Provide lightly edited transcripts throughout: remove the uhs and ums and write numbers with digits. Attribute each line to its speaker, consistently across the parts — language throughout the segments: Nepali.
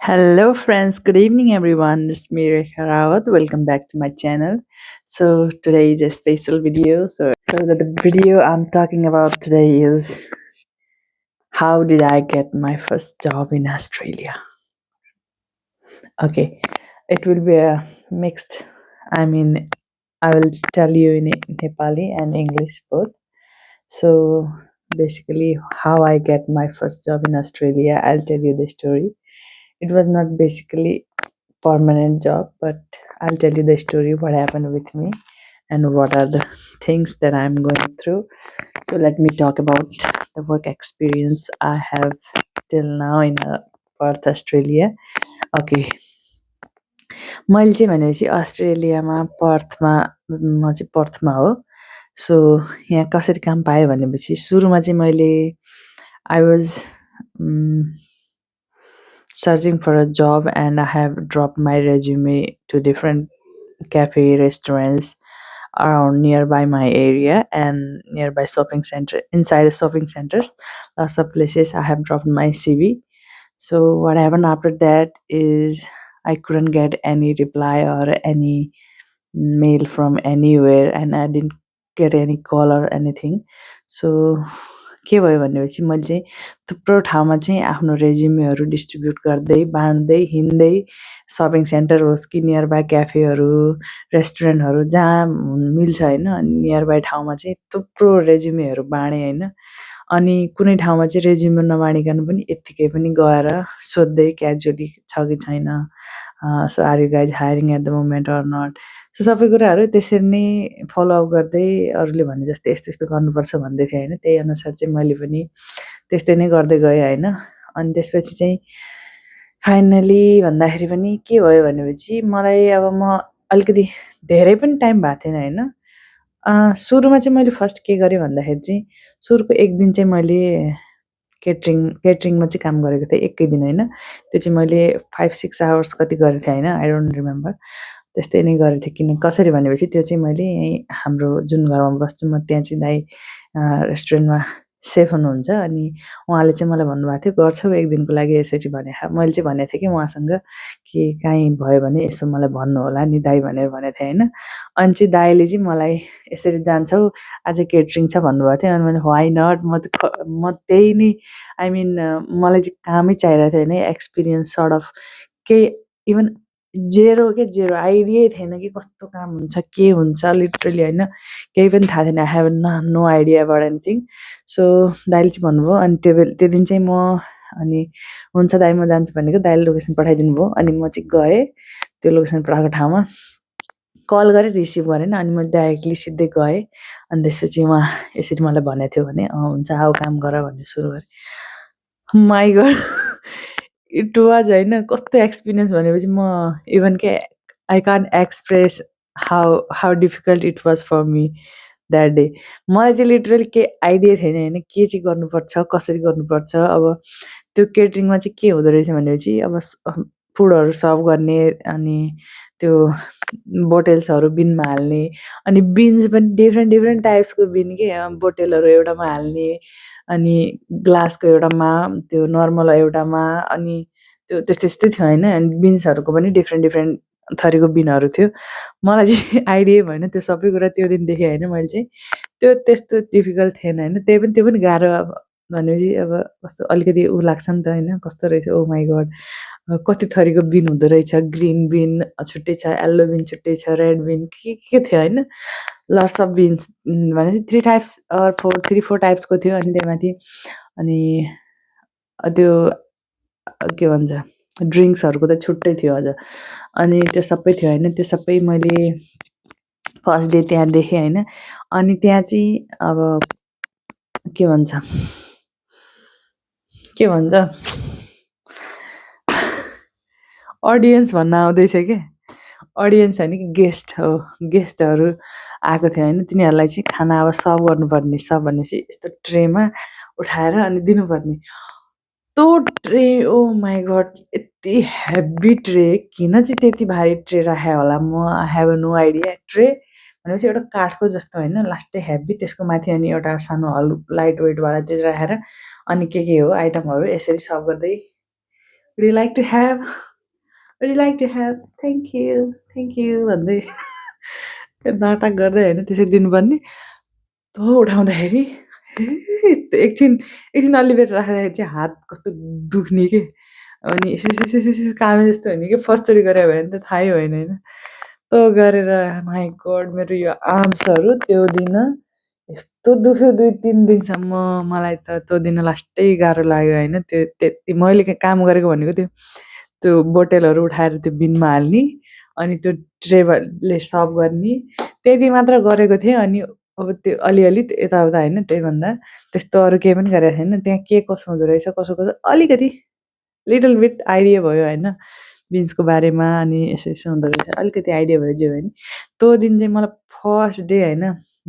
Speaker 1: Hello, friends. Good evening, everyone. It's me, Rekha Rawat. Welcome back to my channel. So today is a special video. The video I'm talking about today is how did I get my first job in Australia? Okay, it will be a mixed. I mean, I will tell you in Nepali and English both. So basically, how I get my first job in Australia, I'll tell you the story. It was not basically permanent job, but I'll tell you the story what happened with me and what are the things that I'm going through. So let me talk about the work experience I have till now in Perth, Australia. Okay, मैले चाहिँ भनेपछि अस्ट्रेलियामा पर्थमा म चाहिँ पर्थमा हो सो यहाँ कसरी काम पाएँ भनेपछि सुरुमा चाहिँ मैले I was searching for a job and I have dropped my resume to different cafe restaurants around nearby my area and nearby shopping center inside the shopping centers. Lots of places I have dropped my CV. So what happened after that is I couldn't get any reply or any mail from anywhere and I didn't get any call or anything. So के भयो भनेपछि मैले चाहिँ थुप्रो ठाउँमा चाहिँ आफ्नो रेज्युमेहरू डिस्ट्रिब्युट गर्दै बाँड्दै हिँड्दै सपिङ सेन्टर होस् कि नियर बाई क्याफेहरू रेस्टुरेन्टहरू जहाँ मिल्छ होइन नियर बाई ठाउँमा चाहिँ थुप्रो रेज्युमेहरू बाँडेँ होइन अनि कुनै ठाउँमा चाहिँ रेज्युमे नबाँडिकन पनि यत्तिकै पनि गएर सोध्दै क्याजुअली छ कि छैन so are you guys hiring at the moment or not so सबै कुराहरू त्यसरी नै फलोअप गर्दै अरूले भने जस्तै यस्तो यस्तो गर्नुपर्छ भन्दै थिएँ होइन त्यही अनुसार चाहिँ मैले पनि त्यस्तै नै गर्दै गएँ होइन अनि त्यसपछि चाहिँ फाइनली भन्दाखेरि पनि के भयो भनेपछि मलाई अब म अलिकति धेरै पनि टाइम भएको थिएन होइन सुरुमा चाहिँ मैले फर्स्ट के गरेँ भन्दाखेरि चाहिँ सुरुको एक दिन चाहिँ मैले केटरिङमा चाहिँ काम गरेको थिएँ एकै दिन होइन त्यो चाहिँ मैले 5-6 आवर्स कति गरेको थिएँ होइन आई डोन्ट रिमेम्बर त्यस्तै नै गरेको थिएँ किन कसरी भनेपछि त्यो चाहिँ मैले यहीँ हाम्रो जुन घरमा बस्छु म त्यहाँ चाहिँ दाइ रेस्टुरेन्टमा सेफ हुनुहुन्छ अनि उहाँले चाहिँ मलाई भन्नुभएको थियो गर्छौ एक दिनको लागि यसरी भने मैले चाहिँ भनेको थिएँ कि उहाँसँग कि काहीँ भयो भने यसो मलाई भन्नु होला नि दाइ भनेर भनेको थिएँ होइन अनि चाहिँ दाइले चाहिँ मलाई यसरी जान्छौ आज केटरिङ छ भन्नुभएको थियो अनि मैले वाइ नट म त्यही नै आई मिन मलाई चाहिँ कामै चाहिरहेको थियो होइन एक्सपिरियन्स सर्ट अफ केही इभन जेरो आइडियै थिएन कि कस्तो काम हुन्छ के हुन्छ लिटरली होइन केही पनि थाहा थिएन I have no idea about anything so दाइले चाहिँ भन्नुभयो अनि त्यो दिन चाहिँ म अनि हुन्छ दाइ म जान्छु भनेको दाइले लोकेसन पठाइदिनु भयो अनि म चाहिँ गएँ त्यो लोकेसन पठाएको ठाउँमा कल गरेँ रिसिभ गरेन अनि म डाइरेक्टली सिधै गएँ अनि त्यसपछि उहाँ यसरी मलाई भनेको थियो भने हुन्छ आऊ काम गर भन्ने सुरु गरेँ माई गड इट वाज होइन कस्तो एक्सपिरियन्स भनेपछि म इभन के I can't express how difficult it was for me that day मलाई चाहिँ लिटरली केही आइडिया थिएन होइन के चाहिँ गर्नुपर्छ कसरी गर्नुपर्छ अब त्यो केटरिङमा चाहिँ के हुँदो रहेछ भनेपछि अब फुडहरू सर्भ गर्ने अनि त्यो बोटल्सहरू बिनमा हाल्ने अनि बिन्स पनि डिफ्रेन्ट टाइप्सको बिन के बोटलहरू एउटामा हाल्ने अनि ग्लासको एउटामा त्यो नर्मल एउटामा अनि त्यो त्यस्तै थियो होइन अनि बिन्सहरूको पनि डिफ्रेन्ट थरीको बिनहरू थियो मलाई चाहिँ आइडिया भएन त्यो सबै कुरा त्यो दिन देखेँ होइन मैले चाहिँ त्यो त्यस्तो डिफिकल्ट थिएन होइन त्यो पनि गाह्रो अब भनेपछि अब कस्तो अलिकति ऊ लाग्छ नि त होइन कस्तो रहेछ ओ माई गड कति थरीको बिन हुँदो रहेछ ग्रिन बिन छुट्टै छ येल्लो बिन छुट्टै छ रेड बिन के थियो होइन लट्स अफ बिन्स भनेपछि 3 टाइप्सको थियो अनि त्यहीमाथि अनि त्यो के भन्छ ड्रिङ्क्सहरूको त छुट्टै थियो अझ अनि त्यो सबै थियो होइन त्यो सबै मैले फर्स्ट डे त्यहाँ देखेँ होइन अनि त्यहाँ चाहिँ अब के भन्छ अडियन्स भन्न आउँदैछ क्या अडियन्स होइन कि गेस्ट हो गेस्टहरू आएको थियो होइन तिनीहरूलाई चाहिँ खाना अब सर्भ गर्नुपर्ने छ भनेपछि यस्तो ट्रेमा उठाएर अनि दिनुपर्ने त्यो ट्रे ओ माई गड यति हेभी ट्रे किन चाहिँ त्यति भारी ट्रे राखेँ होला म I have no idea tray भनेपछि एउटा काठको जस्तो होइन लास्टै हेभी त्यसको माथि अनि एउटा सानो लाइट वेटवाला त्यो राखेर अनि के हो आइटमहरू यसरी सर्भ गर्दै would you like to have would you like to have thank you भन्दै नाटक गर्दै होइन त्यसरी दिनुपर्ने। तँ उठाउँदाखेरि एकछिन एकछिन अलि बेर राख्दाखेरि चाहिँ हात कस्तो दुख्ने के अनि यसो कामे जस्तो हुने कि फर्स्टचोटि गऱ्यो भने त थाहै होइन होइन। तँ गरेर माई गड मेरो यो आर्म्सहरू त्यो दिन यस्तो दुख्यो 2-3 दिनसम्म मलाई त त्यो दिन लास्टै गाह्रो लाग्यो होइन। त्यो त्यति मैले काम गरेको भनेको त्यो बोतलहरू उठाएर त्यो बिनमा हाल्ने अनि त्यो ट्रेले सर्भ गर्ने त्यति मात्र गरेको थिएँ। अनि अब त्यो अलिअलि यताउता होइन त्यहीभन्दा त्यस्तो अरू केही पनि गरेको थिएन। त्यहाँ के कसो हुँदो रहेछ कसो कसो अलिकति लिटल बिट आइडिया भयो होइन बिन्सको बारेमा अनि यसो यसो हुँदो रहेछ अलिकति आइडिया भयो जे भयो नि। त्यो दिन चाहिँ मलाई फर्स्ट डे होइन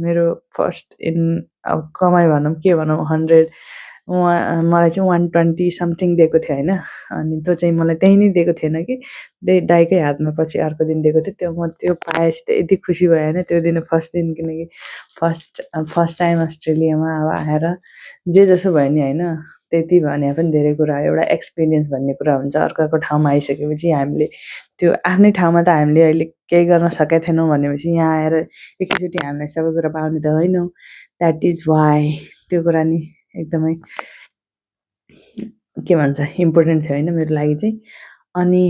Speaker 1: मेरो फर्स्ट इन अब कमाइ भनौँ के भनौँ 100 मलाई चाहिँ 120 समथिङ दिएको थियो होइन। अनि त्यो चाहिँ मलाई त्यहीँ नै दिएको थिएन कि दाइकै हातमा पछि अर्को दिन दिएको थियो। त्यो पाएपछि त यति खुसी भयो होइन त्यो दिन फर्स्ट दिन किनकि फर्स्ट टाइम अस्ट्रेलियामा अब आएर जे जसो भयो नि होइन त्यति भने पनि धेरै कुरा हो। एउटा एक्सपिरियन्स भन्ने कुरा हुन्छ अर्काको ठाउँमा आइसकेपछि हामीले त्यो आफ्नै ठाउँमा त हामीले अहिले केही गर्न सकेका थिएनौँ भनेपछि यहाँ आएर एकैचोटि हामीलाई सबै कुरा पाउने त होइनौँ। द्याट इज वाइ त्यो कुरा नि एकदमै के भन्छ इम्पोर्टेन्ट थियो होइन मेरो लागि चाहिँ। अनि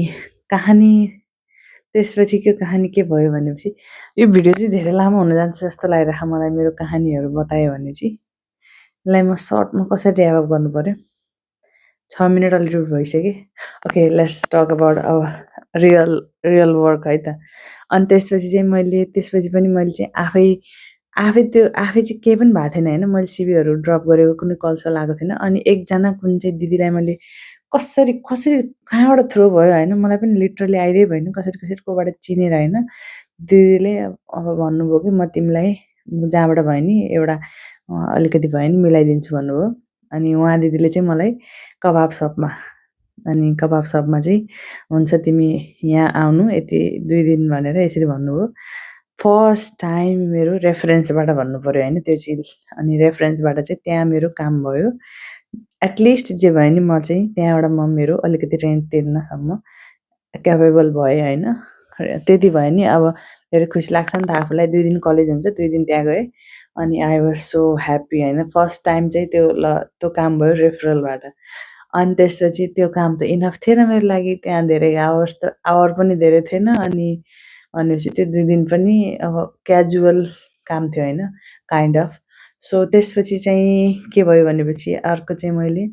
Speaker 1: कहानी त्यसपछिको कहानी के भयो भनेपछि यो भिडियो चाहिँ धेरै लामो हुन जान्छ जस्तो लागिरहेको मलाई मेरो कहानीहरू बतायो भने चाहिँ। यसलाई म सर्टमा कसरी ऱ्याप गर्नु पऱ्यो 6 मिनट अलरेडी भइसक्यो। ओके लेट्स टक अबाउट अब रियल वर्क है त। अनि त्यसपछि पनि मैले चाहिँ आफै चाहिँ केही पनि भएको थिएन होइन। मैले सिभीहरू ड्रप गरेको कुनै कलसल आएको थिएन। अनि एकजना कुन चाहिँ दिदीलाई मैले कसरी कहाँबाट थ्रो भयो होइन मलाई पनि लिटरली आइडिया भएन कसरी कोबाट चिनेर होइन। दिदीले अब भन्नुभयो कि म तिमीलाई जहाँबाट भयो नि एउटा अलिकति भयो नि मिलाइदिन्छु भन्नुभयो। अनि उहाँ दिदीले चाहिँ मलाई कबाब सपमा चाहिँ हुन्छ तिमी यहाँ आउनु यति 2 दिन भनेर यसरी भन्नुभयो। फर्स्ट टाइम मेरो रेफरेन्सबाट भन्नु पऱ्यो होइन त्यो चिज। अनि रेफरेन्सबाट चाहिँ त्यहाँ मेरो काम भयो। एटलिस्ट जे भयो नि म चाहिँ त्यहाँबाट म मेरो अलिकति रेन्ट तिर्नसम्म क्यापेबल भएँ होइन। त्यति भयो नि अब धेरै खुसी लाग्छ नि त आफूलाई। 2 दिन कलेज हुन्छ 2 दिन त्यहाँ गएँ अनि आई वाज सो ह्याप्पी होइन। फर्स्ट टाइम चाहिँ त्यो काम भयो रेफरलबाट। अनि त्यसपछि त्यो काम त इनफ थिएन मेरो लागि त्यहाँ धेरै आवर पनि धेरै थिएन। अनि भनेपछि त्यो 2 दिन पनि अब क्याजुअल काम थियो होइन काइन्ड अफ। सो त्यसपछि चाहिँ के भयो भनेपछि अर्को चाहिँ मैले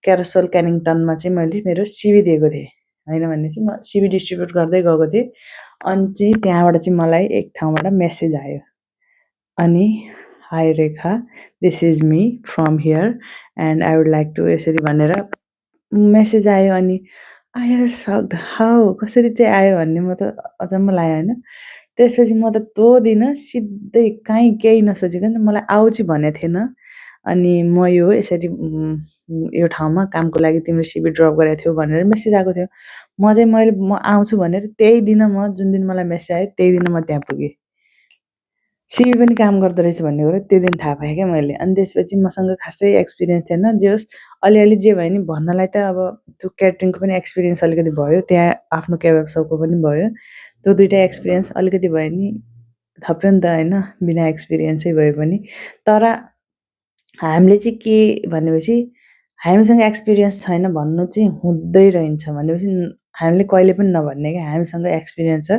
Speaker 1: क्यारोसल क्यानिङटनमा चाहिँ मैले मेरो सिभी दिएको थिएँ होइन भनेपछि म सिभी डिस्ट्रिब्युट गर्दै गएको थिएँ। अनि चाहिँ त्यहाँबाट चाहिँ मलाई एक ठाउँबाट मेसेज आयो अनि hi Rekha this is me from here and I would like to यसरी भनेर मेसेज आयो। अनि आई वाज सक्ड हाउ कसरी चाहिँ आयो भन्ने म त अचम्म लाग्यो होइन। त्यसपछि म त त्यो दिन सिधै कहीँ केही नसोचिकन मलाई आउँछु भनेको थिएन। अनि म यसरी यो ठाउँमा कामको लागि तिम्रो सिभी ड्रप गरेको थियौ भनेर मेसेज आएको थियो। म आउँछु भनेर त्यही दिन जुन दिन मलाई मेसेज आयो त्यही दिन म त्यहाँ पुगेँ। सिभी पनि काम गर्दो रहेछ भन्ने कुरो त्यो दिन थाहा पाएँ क्या मैले। अनि त्यसपछि मसँग खासै एक्सपिरियन्स थिएन जे होस् अलिअलि जे भयो नि भन्नलाई त अब त्यो क्याटरिङको पनि एक्सपिरियन्स अलिकति भयो त्यहाँ आफ्नो केबाब सपको पनि भयो। त्यो दुइटै एक्सपिरियन्स अलिकति भयो नि थप्यो नि त होइन बिना एक्सपिरियन्सै भए पनि। तर हामीले चाहिँ के भनेपछि हामीसँग एक्सपिरियन्स छैन भन्नु चाहिँ हुँदै रहन्छ भनेपछि हामीले कहिले पनि नभन्ने क्या हामीसँग एक्सपिरियन्स छ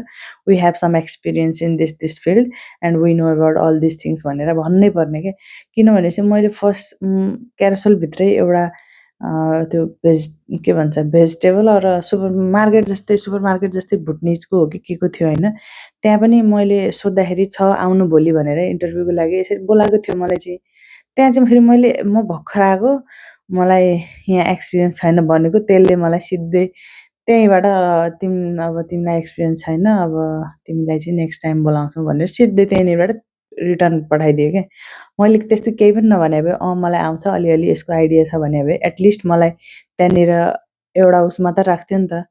Speaker 1: we have some experience in this field and we know about all this things भनेर भन्नै पर्ने क्या। किनभने चाहिँ मैले फर्स्ट क्यारोसलभित्रै एउटा त्यो के भन्छ भेजिटेबल र सुपर मार्केट जस्तै भुटनिजको हो कि के को थियो होइन। त्यहाँ पनि मैले सोद्धाखेरि छ आउनु भोलि भनेर इन्टरभ्यूको लागि यसरी बोलाएको थियो मलाई चाहिँ। त्यहाँ चाहिँ फेरि म भर्खर आएको मलाई यहाँ एक्सपिरियन्स छैन भनेको त्यसले मलाई सिधै त्यहीँबाट अब तिमीलाई एक्सपिरियन्स छैन अब तिमीलाई चाहिँ नेक्स्ट टाइम बोलाउँछौँ भनेर सिधै त्यहीँनिरबाट रिटर्न पठाइदियो क्या। मैले त्यस्तो केही पनि नभने भए मलाई आउँछ अलिअलि यसको आइडिया छ भने भए एटलिस्ट मलाई त्यहाँनिर एउटा उसमा त राख्थ्यो नि त।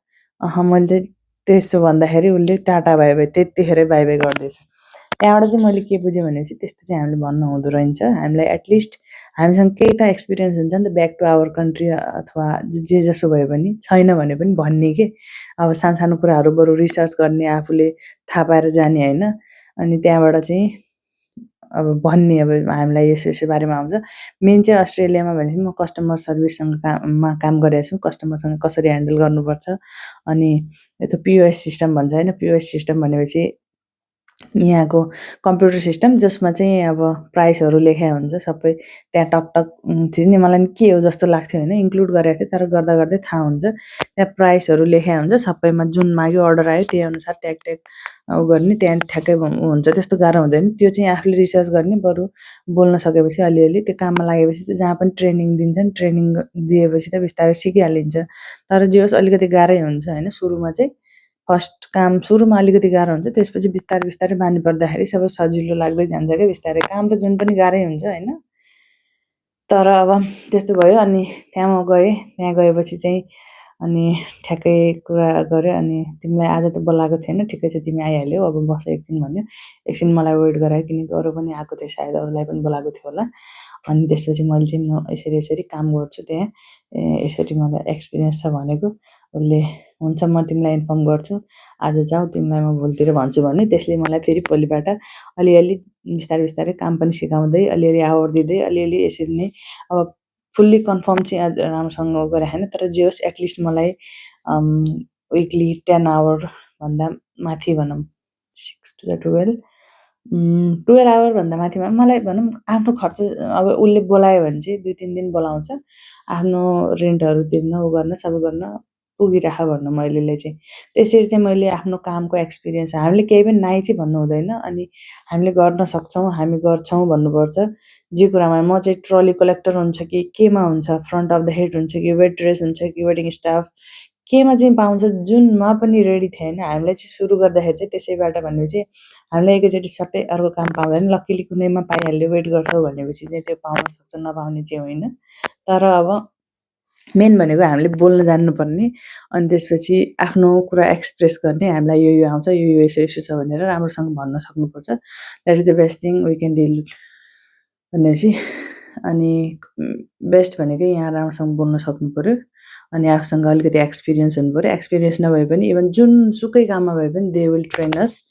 Speaker 1: मैले त्यसो भन्दाखेरि उसले टाटा बाई बाई त्यतिखेरै बाई बाई गर्दैछ। त्यहाँबाट चाहिँ मैले के बुझेँ भनेपछि त्यस्तो चाहिँ हामीले भन्नु हुँदो रहेछ। हामीलाई एटलिस्ट हामीसँग केही त एक्सपिरियन्स हुन्छ नि त ब्याक टु आवर कन्ट्री अथवा जे जसो भयो भने छैन भने पनि भन्ने के अब सानो कुराहरू बरु रिसर्च गर्ने आफूले थाहा पाएर जाने होइन। अनि त्यहाँबाट चाहिँ अब भन्ने अब हामीलाई यसो बारेमा आउँछ। मेन चाहिँ अस्ट्रेलियामा भनेपछि म कस्टमर सर्भिससँग काम गरेको छु। कस्टमरसँग कसरी ह्यान्डल गर्नुपर्छ अनि यता पिओएस सिस्टम भन्छ होइन। पिओएस सिस्टम भनेपछि यहाँको कम्प्युटर सिस्टम जसमा चाहिँ अब प्राइसहरू लेखेको हुन्छ सबै त्यहाँ टकटक थियो नि। मलाई के हो जस्तो लाग्थ्यो होइन, इन्क्लुड गरेको थिएँ तर गर्दा गर्दै थाहा हुन्छ। त्यहाँ प्राइसहरू लेखेको हुन्छ सबैमा, जुन माग्यो अर्डर आयो त्यही अनुसार ट्याग गर्ने, त्यहाँ ठ्याक्कै हुन्छ। त्यस्तो गाह्रो हुँदैन। त्यो चाहिँ आफूले रिसर्च गर्ने, बरु बोल्न सकेपछि अलिअलि त्यो काममा लागेपछि त जहाँ पनि ट्रेनिङ दिन्छन्, ट्रेनिङ दिएपछि त बिस्तारै सिकिहालिन्छ। तर जे होस् अलिकति गाह्रै हुन्छ होइन सुरुमा चाहिँ। फर्स्ट काम सुरुमा अलिकति गाह्रो हुन्छ, त्यसपछि बिस्तारै बानी पर्दाखेरि सबै सजिलो लाग्दै जान्छ क्या बिस्तारै। काम त जुन पनि गाह्रै हुन्छ होइन। तर अब त्यस्तो भयो। अनि त्यहाँ म गएँ। त्यहाँ गएपछि चाहिँ अनि ठ्याक्कै कुरा गऱ्यो। अनि तिमीलाई आज त बोलाएको थिएन, ठिकै छ तिमी आइहाल्यौ, अब बस एकछिन भन्यो। एकछिन मलाई वेट गरायो किनकि अरू पनि आएको थियो सायद, अरूलाई पनि बोलाएको थियो होला। अनि त्यसपछि मैले चाहिँ म यसरी काम गर्छु त्यहाँ, यसरी मलाई एक्सपिरियन्स छ भनेको। उसले हुन्छ म तिमीलाई इन्फर्म गर्छु, आज जाऊ, तिमीलाई म भोलितिर भन्छु भन्यो। त्यसले मलाई फेरि भोलिबाट अलिअलि बिस्तारै काम पनि सिकाउँदै अलिअलि आवर दिँदै अलिअलि यसरी नै अब फुल्ली कन्फर्म चाहिँ राम्रोसँग गरेको छैन। तर जे होस् एटलिस्ट मलाई विकली 10 आवरभन्दा माथि भनौँ 6 to 12 आवरभन्दा माथिमा मलाई भनौँ आफ्नो खर्च अब उसले बोलायो भने चाहिँ 2-3 दिन बोलाउँछ, आफ्नो रेन्टहरू तिर्न उ गर्न सबै गर्न पुगिराख भन्नु मैलेले चाहिँ। त्यसरी चाहिँ मैले आफ्नो कामको एक्सपिरियन्स, हामीले केही पनि नाइ चाहिँ भन्नु हुँदैन। अनि हामीले गर्न सक्छौँ, हामी गर्छौँ भन्नुपर्छ जे कुरामा। म चाहिँ ट्रली कलेक्टर हुन्छ कि केमा हुन्छ, फ्रन्ट अफ द हेड हुन्छ कि वेट्रेस हुन्छ कि वेटिङ स्टाफ, केमा चाहिँ पाउँछ, जुनमा पनि रेडी थिएँ होइन। हामीलाई चाहिँ सुरु गर्दाखेरि चाहिँ त्यसैबाट भनेपछि हामीलाई एकैचोटि सट्टै अर्को काम पाउँदैन। लक्किली कुनैमा पाइहाल्यो, वेट गर्छौ भनेपछि चाहिँ त्यो पाउन सक्छ, नपाउने चाहिँ होइन। तर अब मेन भनेको हामीले बोल्न जान्नुपर्ने, अनि त्यसपछि आफ्नो कुरा एक्सप्रेस गर्ने। हामीलाई यो आउँछ, यो यसो छ भनेर राम्रोसँग भन्न सक्नुपर्छ। That is the best thing we can deal भनेपछि। अनि बेस्ट भनेकै यहाँ राम्रोसँग बोल्न सक्नुपऱ्यो। अनि आफूसँग अलिकति एक्सपिरियन्स हुनुपऱ्यो। एक्सपिरियन्स नभए पनि इभन जुनसुकै काममा भए पनि दे विल ट्रेन अस,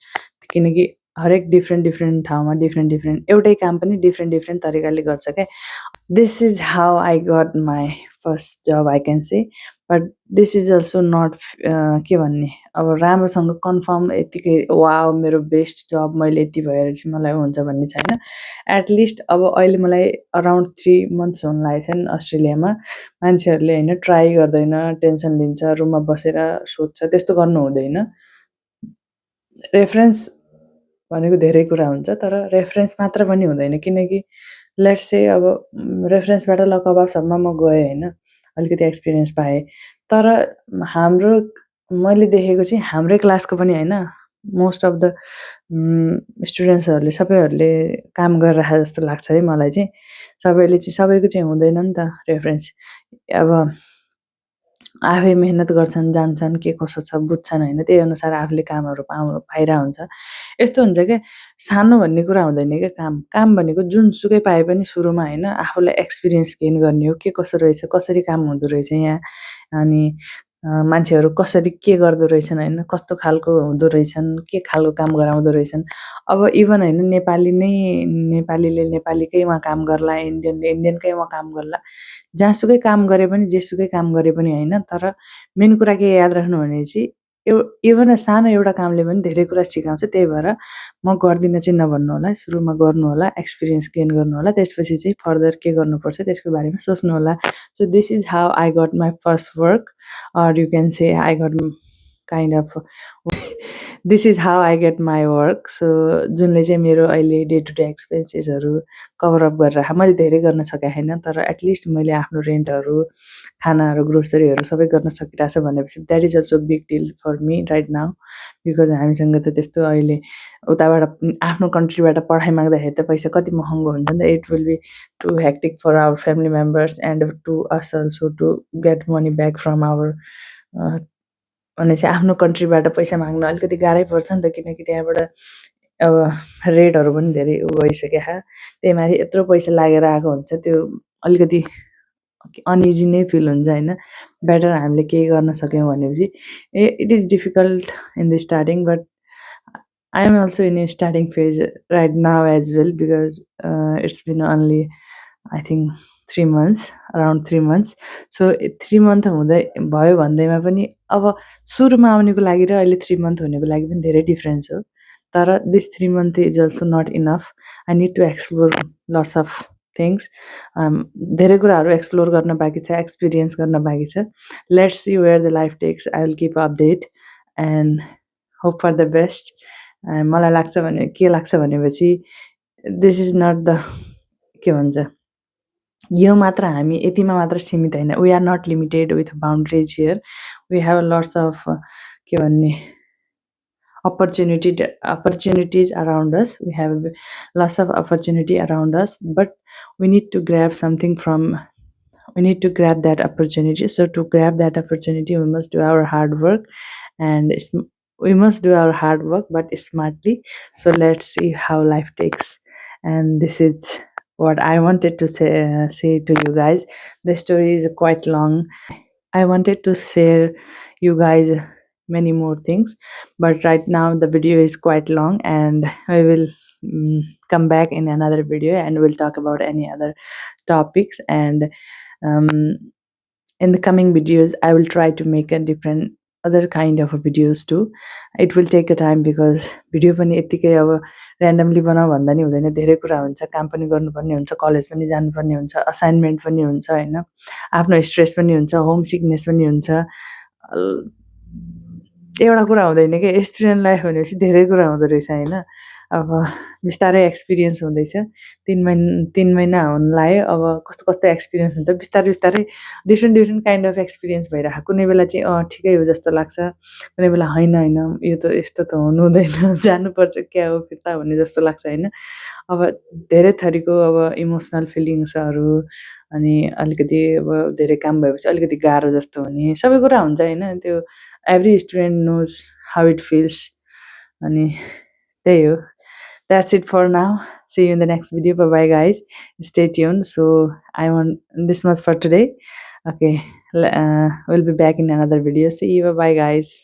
Speaker 1: किनकि हरेक डिफ्रेन्ट ठाउँमा डिफ्रेन्ट एउटै काम पनि डिफ्रेन्ट तरिकाले गर्छ क्या। This is how I got my first job I can say. But this is also not के भन्ने, अब राम्रोसँग कन्फर्म यतिकै वाउ मेरो बेस्ट जब मैले यति भएर चाहिँ मलाई हुन्छ भन्ने छैन। एटलिस्ट अब अहिले मलाई अराउन्ड 3 months हुन लागेको छ नि अस्ट्रेलियामा। मान्छेहरूले होइन ट्राई गर्दैन, टेन्सन लिन्छ, रुममा बसेर सोध्छ, त्यस्तो गर्नु हुँदैन। रेफरेन्स भनेको धेरै कुरा हुन्छ, तर रेफरेन्स मात्र पनि हुँदैन। किनकि लेट्स से अब रेफरेन्सबाट ल कबाबसम्म म गएँ होइन, अलिकति एक्सपिरियन्स पाएँ। तर हाम्रो मैले देखेको चाहिँ हाम्रै क्लासको पनि होइन, मोस्ट अफ द स्टुडेन्ट्सहरूले सबैहरूले काम गरिरहेको जस्तो लाग्छ है मलाई चाहिँ। सबैले चाहिँ सबैको चाहिँ हुँदैन नि त रेफरेन्स। अब आफै मेहनत गर्छन्, जान्छन्, के कसो छ बुझ्छन् होइन, त्यही अनुसार आफूले कामहरू पाइरहेको हुन्छ। यस्तो हुन्छ क्या, सानो भन्ने कुरा हुँदैन क्या। काम भनेको जुनसुकै पाए पनि सुरुमा होइन आफूलाई एक्सपिरियन्स गेन गर्ने हो। के कसो रहेछ, कसरी काम हुँदो रहेछ यहाँ, अनि मान्छेहरू कसरी के गर्दो रहेछन् होइन, कस्तो खालको हुँदो रहेछन्, के खालको काम गराउँदो रहेछन्। अब इभन होइन नेपालीले नेपालीकैमा काम गर्ला, इन्डियनले इन्डियनकैमा काम गर्ला, जहाँसुकै काम गरे पनि जेसुकै काम गरे पनि होइन। तर मेन कुरा के याद राख्नु भनेपछि इभन सानो एउटा कामले पनि धेरै कुरा सिकाउँछ। त्यही भएर म गर्दिनँ चाहिँ नभन्नु होला, सुरुमा गर्नु होला, एक्सपिरियन्स गेन गर्नु होला, त्यसपछि चाहिँ फर्दर के गर्नुपर्छ त्यसको बारेमा सोच्नु होला। So this is how I got my first work, or you can say I got kind of this is how I get my work. So जुनले चाहिँ मेरो अहिले डे टु डे एक्सपेन्सेसहरू कभरअप गरेर, मैले धेरै गर्न सकेको छैन तर एटलिस्ट मैले आफ्नो रेन्टहरू, खानाहरू, ग्रोसरीहरू सबै गर्न सकिरहेछ भनेपछि that is also big deal for me right now. Because हामीसँग त त्यस्तो अहिले उताबाट आफ्नो कन्ट्रीबाट पढाइ माग्दाखेरि त पैसा कति महँगो हुन्छ नि त। It will be too hectic for our family members and to us also to get money back from our भने चाहिँ आफ्नो कन्ट्रीबाट पैसा माग्न अलिकति गाह्रै पर्छ नि त। किनकि त्यहाँबाट अब रेटहरू पनि धेरै भइसक्यो त्यही माथि यत्रो पैसा लागेर आएको हुन्छ त्यो अलिकति अनइजी नै फिल हुन्छ होइन बेटर हामीले केही गर्न सक्यौँ भनेपछि it is difficult in the starting but I am also in a starting phase right now as well because it's been only I think 3 months, around 3 months. So 3 month हुँदै भयो भन्दैमा पनि अब सुरुमा आउनेको लागि र अहिले 3 month हुनेको लागि पनि धेरै डिफरेन्स हो तर this 3 month is also not enough I need to explore lots of things धेरै कुराहरू एक्सप्लोर गर्न बाँकी छ एक्सपिरियन्स गर्न बाँकी छ let's see where the life takes I will keep update and hope for the best मलाई लाग्छ भने के लाग्छ भनेपछि दिस इज नट द के भन्छ यो मात्र हामी यतिमा मात्र सीमित होइन we are not limited with boundaries here we have lots of के भन्ने opportunities around us we have lots of opportunity around us but we need to grab something from we need to grab that opportunity so to grab that opportunity we must do our hard work and we must do our hard work but smartly so let's see how life takes and this is what I wanted to say to you guys the story is quite long I wanted to share you guys many more things but right now the video is quite long and I will come back in another video and we'll talk about any other topics and um, in the coming videos I will try to make a different other kind of videos too it will take a time because video पनि यतिकै अब randomly बनाऊ भन्दा नि हुँदैन धेरै कुरा हुन्छ काम पनि गर्नुपर्ने हुन्छ कलेज पनि जानुपर्ने हुन्छ असाइनमेन्ट पनि हुन्छ हैन आफ्नो स्ट्रेस पनि हुन्छ होम सिकनेस पनि हुन्छ एउटा कुरा हुँदैन के स्टुडेन्ट लाइफ भनेपछि धेरै कुरा हुँदो रहेछ हैन अब बिस्तारै एक्सपिरियन्स हुँदैछ 3 महिना हुन लाग्यो अब कस्तो कस्तो एक्सपिरियन्स हुन्छ बिस्तारै बिस्तारै डिफ्रेन्ट काइन्ड अफ एक्सपिरियन्स भइरहेको कुनै बेला चाहिँ ठिकै हो जस्तो लाग्छ कुनै बेला हैन यो त यस्तो त हुनु हुँदैन जानुपर्छ क्या हो फिर्ता भन्ने जस्तो लाग्छ हैन अब धेरै थरीको अब इमोसनल फिलिङ्सहरू अनि अलिकति अब धेरै काम भएपछि अलिकति गाह्रो जस्तो हुने सबै कुरा हुन्छ हैन त्यो every student knows how it feels अनि त्यही हो that's it for now see you in the next video bye bye guys stay tuned so I want this much for today okay we'll be back in another video see you bye bye guys